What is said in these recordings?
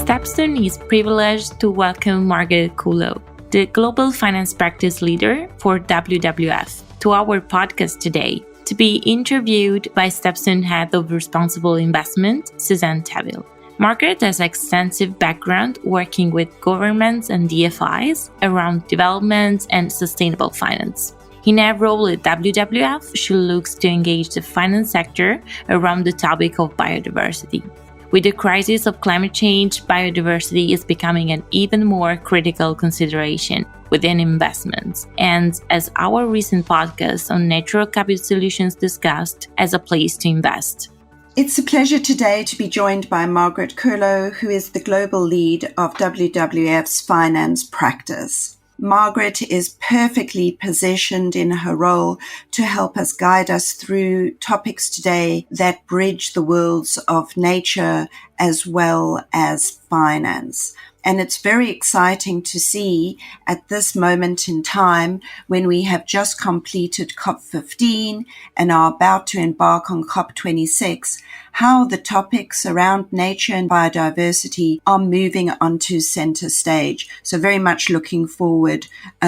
Stepstone is privileged to welcome Margaret Kuhlow, the Global Finance Practice Leader for WWF, to our podcast today to be interviewed by Stepstone Head of Responsible Investment, Suzanne Teville. Margaret has extensive background working with governments and DFIs around development and sustainable finance. In her role at WWF, she looks to engage the finance sector around the topic of biodiversity. With the crisis of climate change, biodiversity is becoming an even more critical consideration within investments, and as our recent podcast on natural capital solutions discussed, as a place to invest. It's a pleasure today to be joined by Margaret Kuhlow, who is the global lead of WWF's finance practice. Margaret is perfectly positioned in her role to help us guide us through topics today that bridge the worlds of nature as well as finance. And it's very exciting to see at this moment in time when we have just completed COP15 and are about to embark on COP26, how the topics around nature and biodiversity are moving onto center stage. So very much looking forward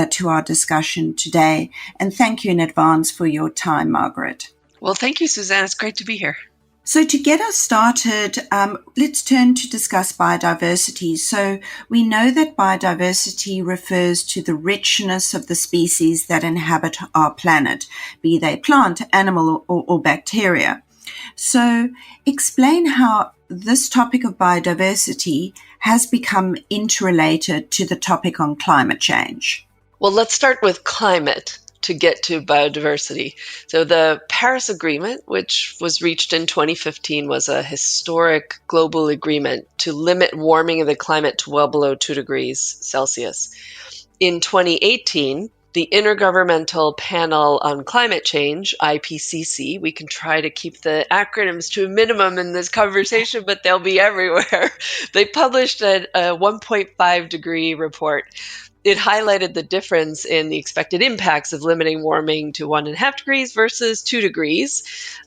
to our discussion today. And thank you in advance for your time, Margaret. Well, thank you, Suzanne. It's great to be here. So to get us started, let's turn to discuss biodiversity. So we know that biodiversity refers to the richness of the species that inhabit our planet, be they plant, animal, or bacteria. So explain how this topic of biodiversity has become interrelated to the topic on climate change. Well, let's start with climate to get to biodiversity. So the Paris Agreement, which was reached in 2015, was a historic global agreement to limit warming of the climate to well below 2 degrees Celsius. In 2018, the Intergovernmental Panel on Climate Change, IPCC, we can try to keep the acronyms to a minimum in this conversation, but they'll be everywhere. They published a 1.5 degree report. It highlighted the difference in the expected impacts of limiting warming to 1.5 degrees versus 2 degrees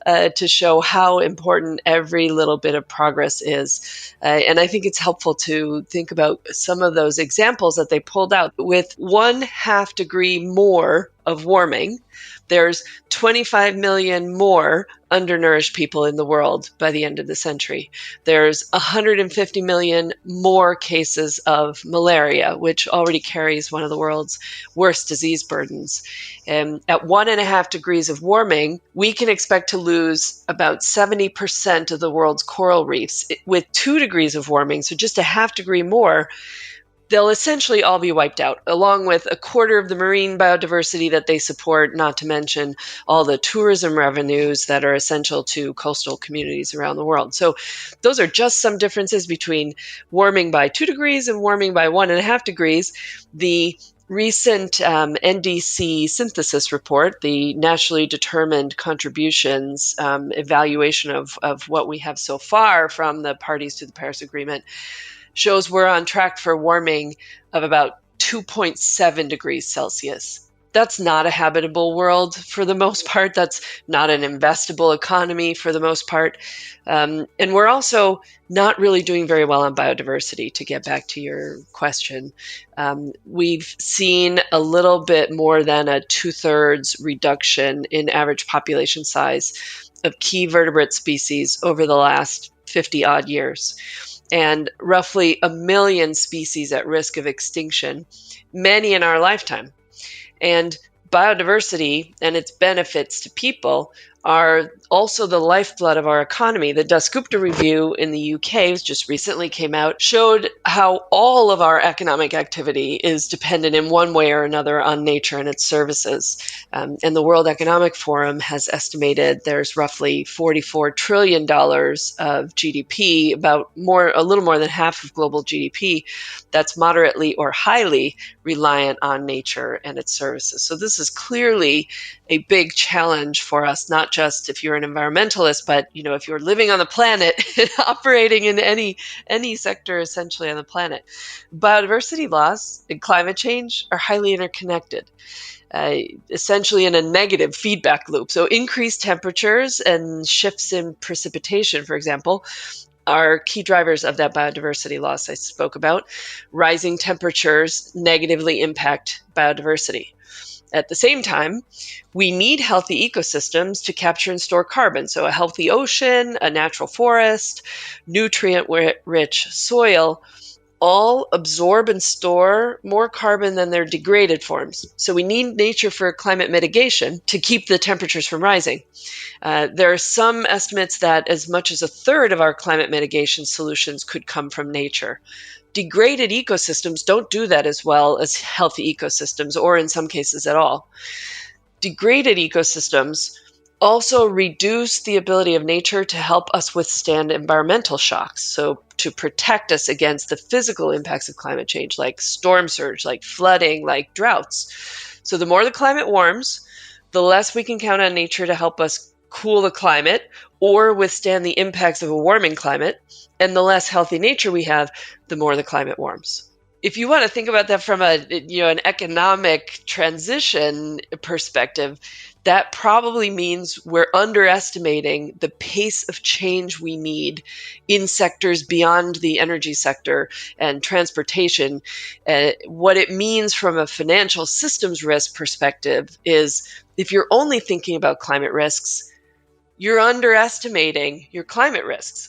to show how important every little bit of progress is. And I think it's helpful to think about some of those examples that they pulled out. With 1/2 degree more of warming, there's 25 million more undernourished people in the world by the end of the century. There's 150 million more cases of malaria, which already carries one of the world's worst disease burdens. And at 1.5 degrees of warming, we can expect to lose about 70% of the world's coral reefs. With 2 degrees of warming, so just 1/2 degree more, they'll essentially all be wiped out, along with 1/4 of the marine biodiversity that they support, not to mention all the tourism revenues that are essential to coastal communities around the world. So those are just some differences between warming by 2 degrees and warming by 1.5 degrees. The recent NDC synthesis report, the nationally determined contributions evaluation of what we have so far from the parties to the Paris Agreement, shows we're on track for warming of about 2.7 degrees Celsius. That's not a habitable world for the most part. That's not an investable economy for the most part. And we're also not really doing very well on biodiversity, to get back to your question. We've seen a little bit more than a 2/3 reduction in average population size of key vertebrate species over the last 50 odd years. And roughly 1 million species at risk of extinction, many in our lifetime. And biodiversity and its benefits to people are also the lifeblood of our economy. The Dasgupta review in the UK, which just recently came out, showed how all of our economic activity is dependent in one way or another on nature and its services. And the World Economic Forum has estimated there's roughly $44 trillion of GDP, a little more than half of global GDP, that's moderately or highly reliant on nature and its services. So this is clearly a big challenge for us, not just if you're an environmentalist, but if you're living on the planet, operating in any sector essentially on the planet. Biodiversity loss and climate change are highly interconnected. Essentially in a negative feedback loop. So increased temperatures and shifts in precipitation, for example, are key drivers of that biodiversity loss I spoke about. Rising temperatures negatively impact biodiversity. At the same time, we need healthy ecosystems to capture and store carbon. So a healthy ocean, a natural forest, nutrient-rich soil all absorb and store more carbon than their degraded forms. So we need nature for climate mitigation to keep the temperatures from rising. There are some estimates that as much as a third of our climate mitigation solutions could come from nature. Degraded ecosystems don't do that as well as healthy ecosystems, or in some cases at all. Degraded ecosystems also reduce the ability of nature to help us withstand environmental shocks. So to protect us against the physical impacts of climate change, like storm surge, like flooding, like droughts. So the more the climate warms, the less we can count on nature to help us cool the climate or withstand the impacts of a warming climate. And the less healthy nature we have, the more the climate warms. If you want to think about that from an economic transition perspective, that probably means we're underestimating the pace of change we need in sectors beyond the energy sector and transportation. What it means from a financial systems risk perspective is if you're only thinking about climate risks, you're underestimating your climate risks.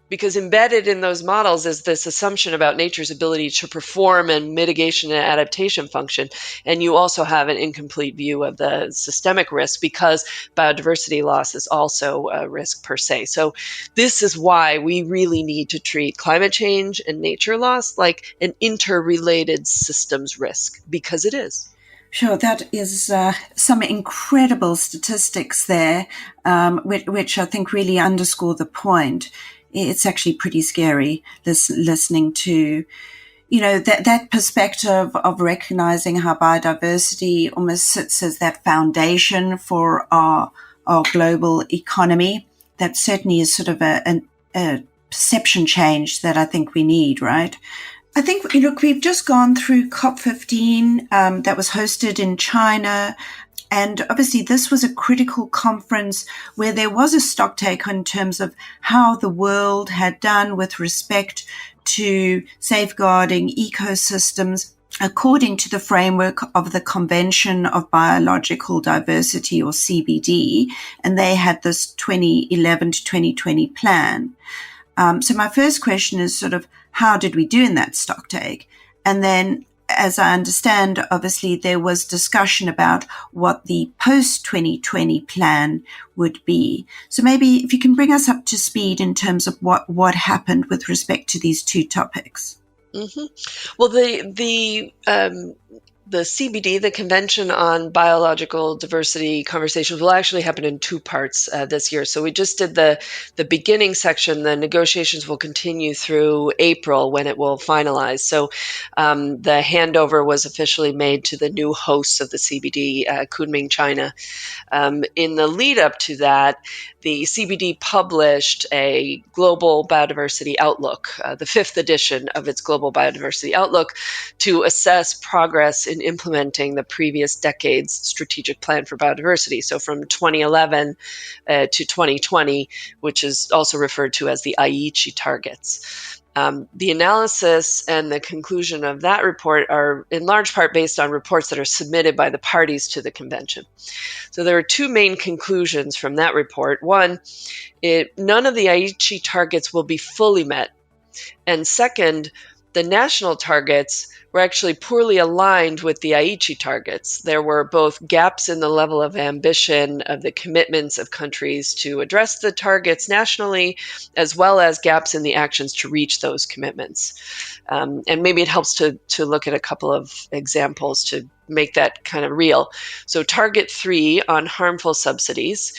Because embedded in those models is this assumption about nature's ability to perform and mitigation and adaptation function. And you also have an incomplete view of the systemic risk because biodiversity loss is also a risk per se. So this is why we really need to treat climate change and nature loss like an interrelated systems risk, because it is. Sure, that is some incredible statistics there, which I think really underscore the point. It's actually pretty scary listening to, that perspective of recognizing how biodiversity almost sits as that foundation for our global economy. That certainly is sort of a perception change that I think we need, right? I think, we've just gone through COP15 that was hosted in China. And obviously, this was a critical conference where there was a stocktake in terms of how the world had done with respect to safeguarding ecosystems according to the framework of the Convention of Biological Diversity, or CBD, and they had this 2011 to 2020 plan. So my first question is sort of, how did we do in that stocktake? And then, as I understand, obviously there was discussion about what the post-2020 plan would be. So maybe if you can bring us up to speed in terms of what happened with respect to these two topics. Mm-hmm. Well, the CBD, the Convention on Biological Diversity Conversations, will actually happen in two parts this year. So we just did the beginning section. The negotiations will continue through April when it will finalize. So the handover was officially made to the new hosts of the CBD, Kunming, China. In the lead up to that, the CBD published a Global Biodiversity Outlook, the fifth edition of its Global Biodiversity Outlook, to assess progress in implementing the previous decade's strategic plan for biodiversity. So from 2011 to 2020, which is also referred to as the Aichi targets. The analysis and the conclusion of that report are in large part based on reports that are submitted by the parties to the convention. So there are two main conclusions from that report. One, none of the Aichi targets will be fully met. And second, the national targets were actually poorly aligned with the Aichi targets. There were both gaps in the level of ambition of the commitments of countries to address the targets nationally, as well as gaps in the actions to reach those commitments. And maybe it helps to look at a couple of examples to make that kind of real. So target 3 on harmful subsidies.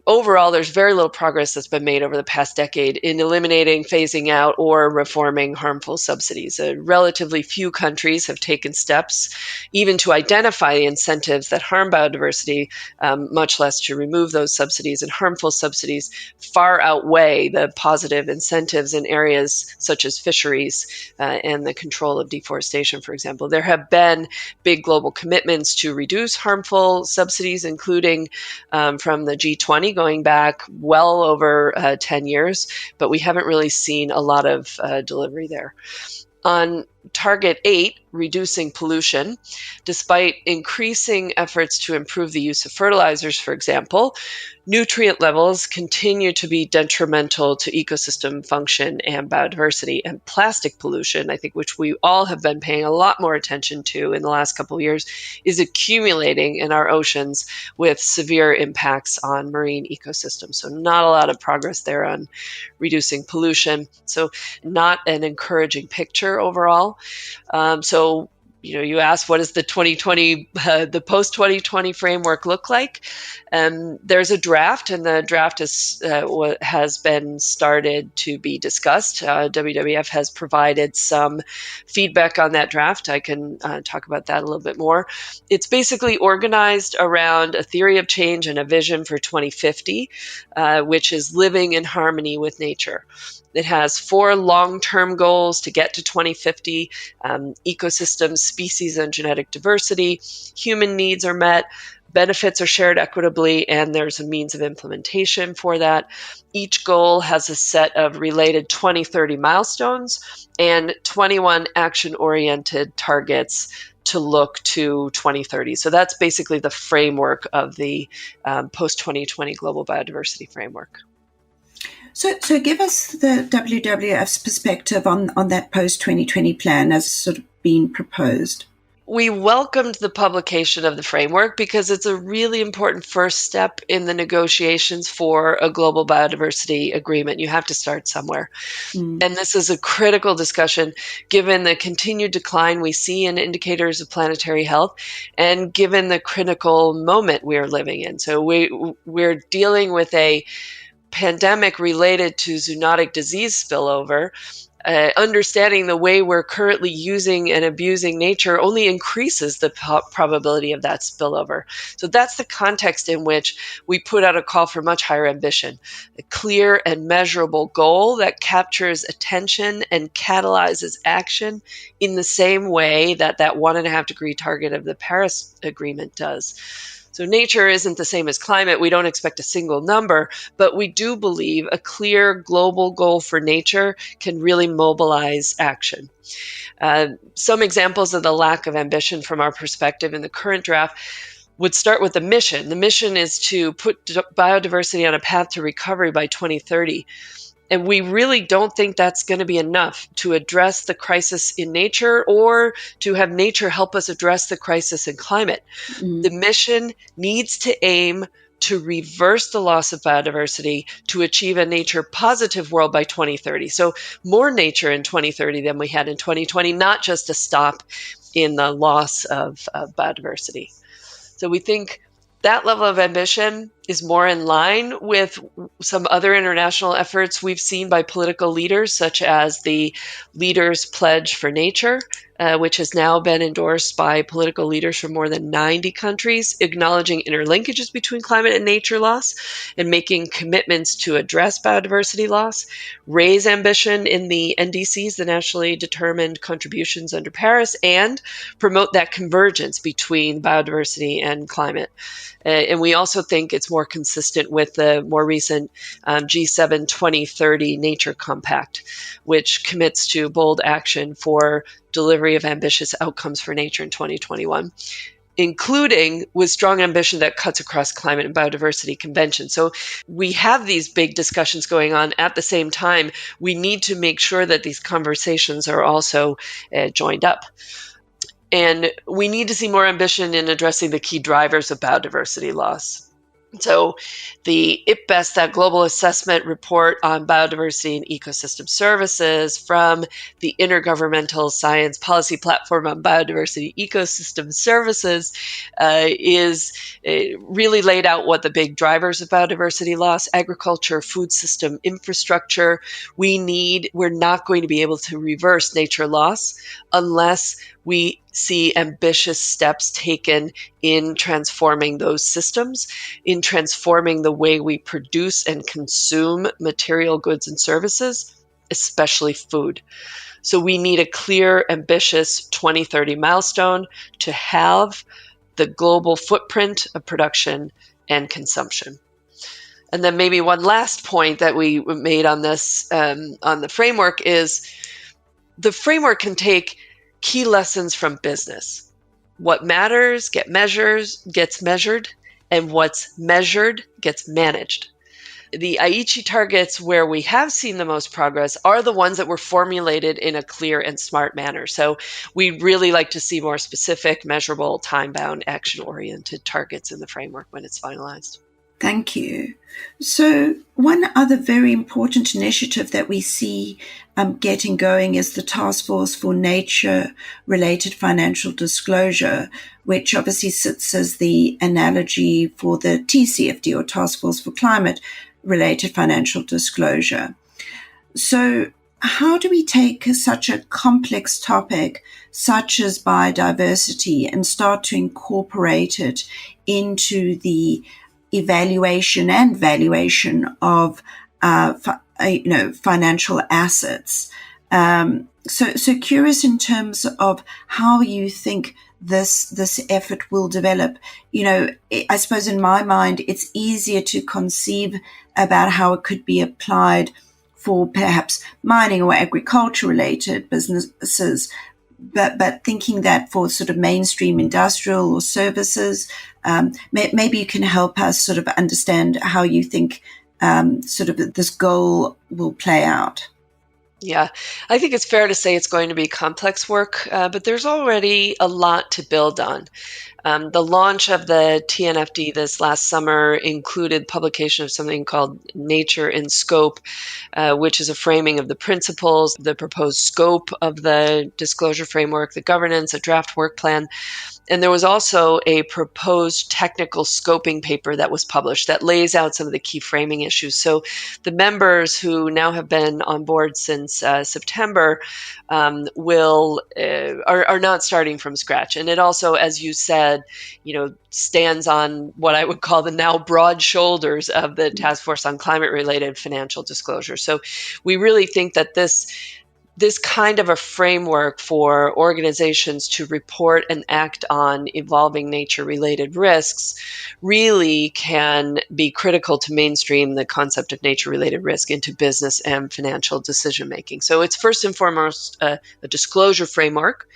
Overall, there's very little progress that's been made over the past decade in eliminating, phasing out, or reforming harmful subsidies. Relatively few countries have taken steps even to identify the incentives that harm biodiversity, much less to remove those subsidies. And harmful subsidies far outweigh the positive incentives in areas such as fisheries and the control of deforestation, for example. There have been big global commitments to reduce harmful subsidies, including from the G20 going back well over 10 years, but we haven't really seen a lot of delivery there. On Target 8, reducing pollution, despite increasing efforts to improve the use of fertilizers, for example, nutrient levels continue to be detrimental to ecosystem function and biodiversity. And plastic pollution, I think, which we all have been paying a lot more attention to in the last couple of years, is accumulating in our oceans with severe impacts on marine ecosystems. So not a lot of progress there on reducing pollution. So not an encouraging picture overall. So, you asked, what does the 2020, the post-2020 framework look like? There's a draft, and the draft has been started to be discussed. WWF has provided some feedback on that draft. I can talk about that a little bit more. It's basically organized around a theory of change and a vision for 2050, which is living in harmony with nature. It has 4 long-term goals to get to 2050: ecosystems, species, and genetic diversity. Human needs are met, benefits are shared equitably, and there's a means of implementation for that. Each goal has a set of related 2030 milestones and 21 action-oriented targets to look to 2030. So that's basically the framework of the post-2020 Global Biodiversity Framework. So give us the WWF's perspective on that post-2020 plan as sort of being proposed. We welcomed the publication of the framework because it's a really important first step in the negotiations for a global biodiversity agreement. You have to start somewhere. And this is a critical discussion given the continued decline we see in indicators of planetary health and given the critical moment we are living in. So we're dealing with a pandemic related to zoonotic disease spillover. Understanding the way we're currently using and abusing nature only increases the probability of that spillover. So that's the context in which we put out a call for much higher ambition, a clear and measurable goal that captures attention and catalyzes action in the same way that 1.5 degree target of the Paris Agreement does. So nature isn't the same as climate. We don't expect a single number, but we do believe a clear global goal for nature can really mobilize action. Some examples of the lack of ambition from our perspective in the current draft would start with the mission. The mission is to put biodiversity on a path to recovery by 2030. And we really don't think that's going to be enough to address the crisis in nature or to have nature help us address the crisis in climate. The mission needs to aim to reverse the loss of biodiversity to achieve a nature positive world by 2030. So more nature in 2030 than we had in 2020, not just a stop in the loss of biodiversity. So we think that level of ambition is more in line with some other international efforts we've seen by political leaders, such as the Leaders' Pledge for Nature, which has now been endorsed by political leaders from more than 90 countries, acknowledging interlinkages between climate and nature loss and making commitments to address biodiversity loss, raise ambition in the NDCs, the nationally determined contributions under Paris, and promote that convergence between biodiversity and climate. And we also think it's more consistent with the more recent G7 2030 Nature Compact, which commits to bold action for delivery of ambitious outcomes for nature in 2021, including with strong ambition that cuts across climate and biodiversity convention. So we have these big discussions going on at the same time. We need to make sure that these conversations are also joined up. And we need to see more ambition in addressing the key drivers of biodiversity loss. So the IPBES, that Global Assessment Report on Biodiversity and Ecosystem Services from the Intergovernmental Science Policy Platform on Biodiversity Ecosystem Services, is really laid out what the big drivers of biodiversity loss: agriculture, food system, infrastructure. We're not going to be able to reverse nature loss unless we see ambitious steps taken in transforming those systems, in transforming the way we produce and consume material goods and services, especially food. So we need a clear, ambitious 2030 milestone to have the global footprint of production and consumption. And then maybe one last point that we made on this, on the framework, is the framework can take key lessons from business. What matters gets measured, and what's measured gets managed. The Aichi targets where we have seen the most progress are the ones that were formulated in a clear and smart manner. So we really like to see more specific, measurable, time-bound, action-oriented targets in the framework when it's finalized. Thank you. So one other very important initiative that we see getting going is the Task Force for Nature-Related Financial Disclosure, which obviously sits as the analogy for the TCFD, or Task Force for Climate-Related Financial Disclosure. So how do we take such a complex topic such as biodiversity and start to incorporate it into the evaluation and valuation of financial assets? So curious in terms of how you think this effort will develop. I suppose in my mind, it's easier to conceive about how it could be applied for perhaps mining or agriculture related businesses, but thinking that for sort of mainstream industrial or services, maybe you can help us sort of understand how you think sort of this goal will play out. Yeah, I think it's fair to say it's going to be complex work, but there's already a lot to build on. The launch of the TNFD this last summer included publication of something called Nature in Scope, which is a framing of the principles, the proposed scope of the disclosure framework, the governance, a draft work plan. And there was also a proposed technical scoping paper that was published that lays out some of the key framing issues. So the members who now have been on board since September are not starting from scratch. And it also, as you said, stands on what I would call the now broad shoulders of the Task Force on Climate-Related Financial Disclosure. So we really think that this kind of a framework for organizations to report and act on evolving nature-related risks really can be critical to mainstream the concept of nature-related risk into business and financial decision-making. So it's first and foremost a disclosure framework,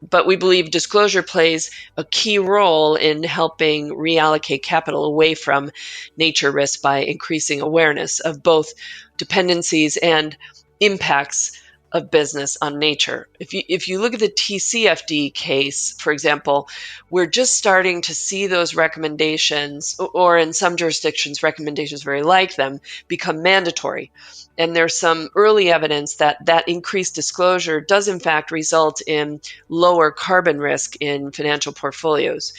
but we believe disclosure plays a key role in helping reallocate capital away from nature risk by increasing awareness of both dependencies and impacts of business on nature. If you look at the TCFD case, for example, we're just starting to see those recommendations, or in some jurisdictions, recommendations very like them, become mandatory. And there's some early evidence that increased disclosure does in fact result in lower carbon risk in financial portfolios.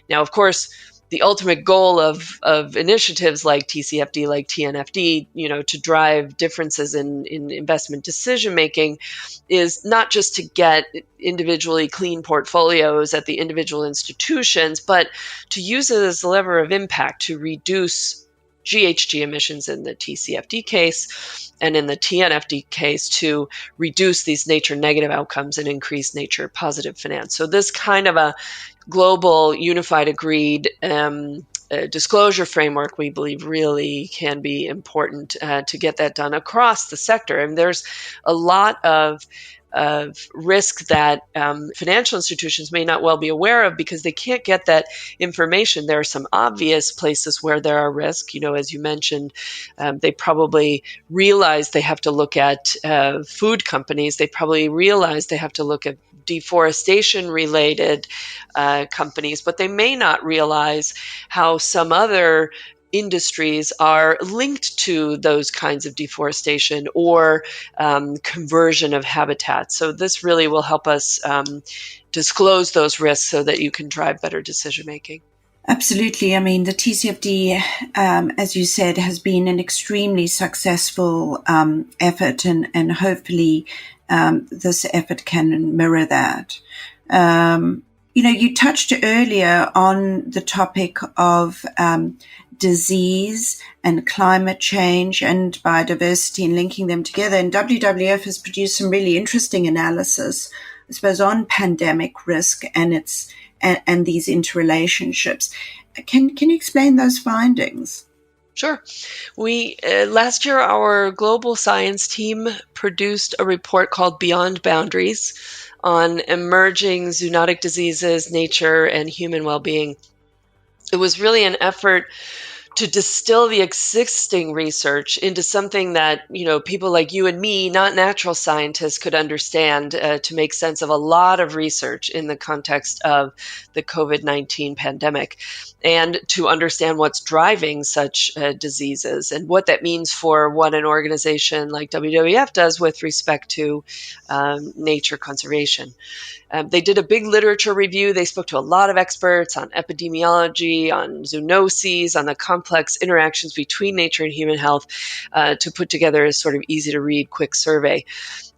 Now, of course, the ultimate goal of initiatives like TCFD, like TNFD, to drive differences in investment decision-making is not just to get individually clean portfolios at the individual institutions, but to use it as a lever of impact to reduce GHG emissions in the TCFD case, and in the TNFD case to reduce these nature negative outcomes and increase nature positive finance. So this kind of a global, unified, agreed disclosure framework, we believe, really can be important to get that done across the sector. And there's a lot of risk that financial institutions may not well be aware of because they can't get that information. There are some obvious places where there are risks. As you mentioned, they probably realize they have to look at food companies. They probably realize they have to look at deforestation-related companies, but they may not realize how some other industries are linked to those kinds of deforestation or conversion of habitats. So this really will help us disclose those risks so that you can drive better decision making. Absolutely. I mean, the TCFD, as you said, has been an extremely successful effort, and hopefully this effort can mirror that. You touched earlier on the topic of disease and climate change and biodiversity and linking them together. And WWF has produced some really interesting analysis, I suppose, on pandemic risk and these interrelationships. Can you explain those findings? Sure. We last year, our global science team produced a report called Beyond Boundaries on emerging zoonotic diseases, nature, and human well-being. It was really an effort to distill the existing research into something that, people like you and me, not natural scientists, could understand, to make sense of a lot of research in the context of the COVID-19 pandemic, and to understand what's driving such diseases and what that means for what an organization like WWF does with respect to nature conservation. They did a big literature review. They spoke to a lot of experts on epidemiology, on zoonoses, on the complex interactions between nature and human health, to put together a sort of easy to read, quick survey.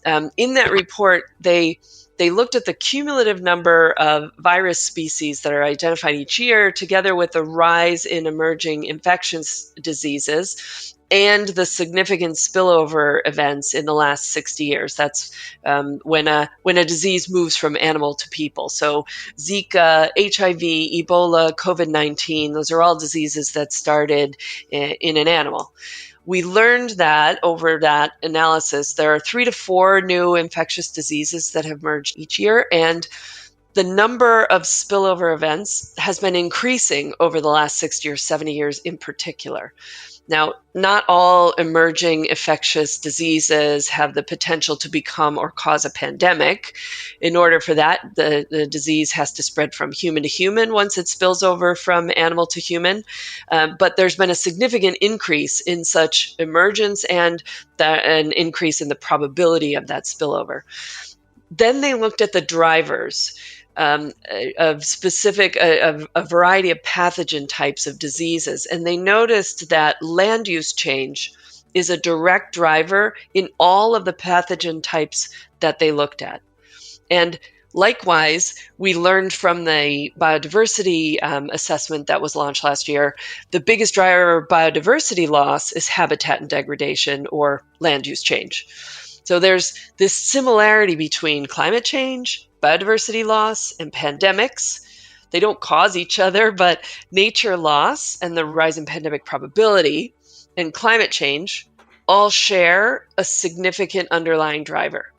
In that report, they looked at the cumulative number of virus species that are identified each year, together with the rise in emerging infectious diseases and the significant spillover events in the last 60 years. That's when a disease moves from animal to people. So Zika, HIV, Ebola, COVID-19, those are all diseases that started in an animal. We learned that over that analysis, there are 3 to 4 new infectious diseases that have emerged each year, and the number of spillover events has been increasing over the last 60 or 70 years in particular. Now, not all emerging infectious diseases have the potential to become or cause a pandemic. In order for that, the disease has to spread from human to human once it spills over from animal to human. But there's been a significant increase in such emergence and an increase in the probability of that spillover. Then they looked at the drivers of specific, a variety of pathogen types of diseases. And they noticed that land use change is a direct driver in all of the pathogen types that they looked at. And likewise, we learned from the biodiversity assessment that was launched last year, the biggest driver of biodiversity loss is habitat degradation or land use change. So there's this similarity between climate change, biodiversity loss, and pandemics. They don't cause each other, but nature loss and the rise in pandemic probability and climate change all share a significant underlying driver.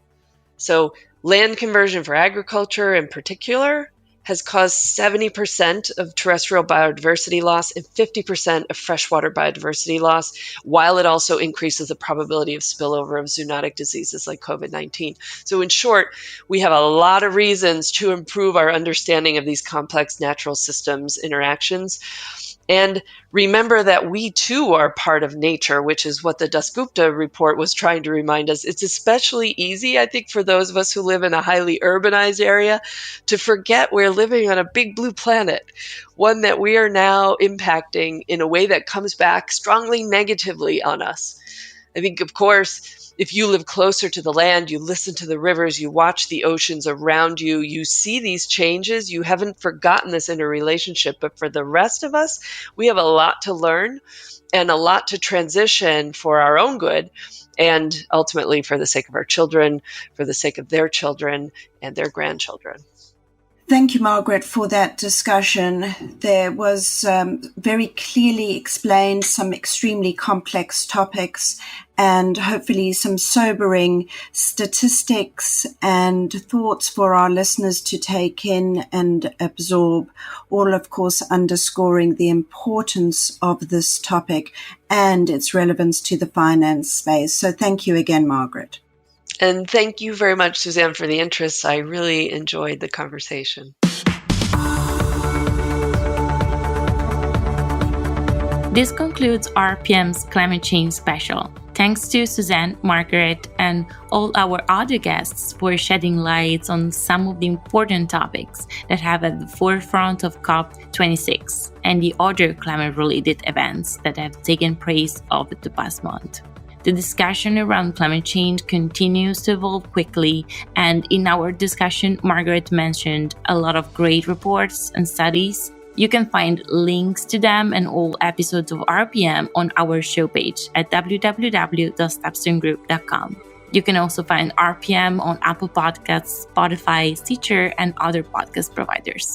So land conversion for agriculture in particular has caused 70% of terrestrial biodiversity loss and 50% of freshwater biodiversity loss, while it also increases the probability of spillover of zoonotic diseases like COVID-19. So in short, we have a lot of reasons to improve our understanding of these complex natural systems interactions. And remember that we too are part of nature, which is what the Dasgupta report was trying to remind us. It's especially easy, I think, for those of us who live in a highly urbanized area to forget we're living on a big blue planet, one that we are now impacting in a way that comes back strongly negatively on us. I think, of course, if you live closer to the land, you listen to the rivers, you watch the oceans around you, you see these changes, you haven't forgotten this interrelationship. But for the rest of us, we have a lot to learn and a lot to transition for our own good and ultimately for the sake of our children, for the sake of their children and their grandchildren. Thank you, Margaret, for that discussion. There was very clearly explained some extremely complex topics and hopefully some sobering statistics and thoughts for our listeners to take in and absorb, all, of course, underscoring the importance of this topic and its relevance to the finance space. So thank you again, Margaret. And thank you very much, Suzanne, for the interest. I really enjoyed the conversation. This concludes RPM's Climate Change Special. Thanks to Suzanne, Margaret, and all our other guests for shedding light on some of the important topics that have at the forefront of COP26 and the other climate-related events that have taken place over the past month. The discussion around climate change continues to evolve quickly, and in our discussion, Margaret mentioned a lot of great reports and studies. You can find links to them and all episodes of RPM on our show page at www.stepstonegroup.com. You can also find RPM on Apple Podcasts, Spotify, Stitcher, and other podcast providers.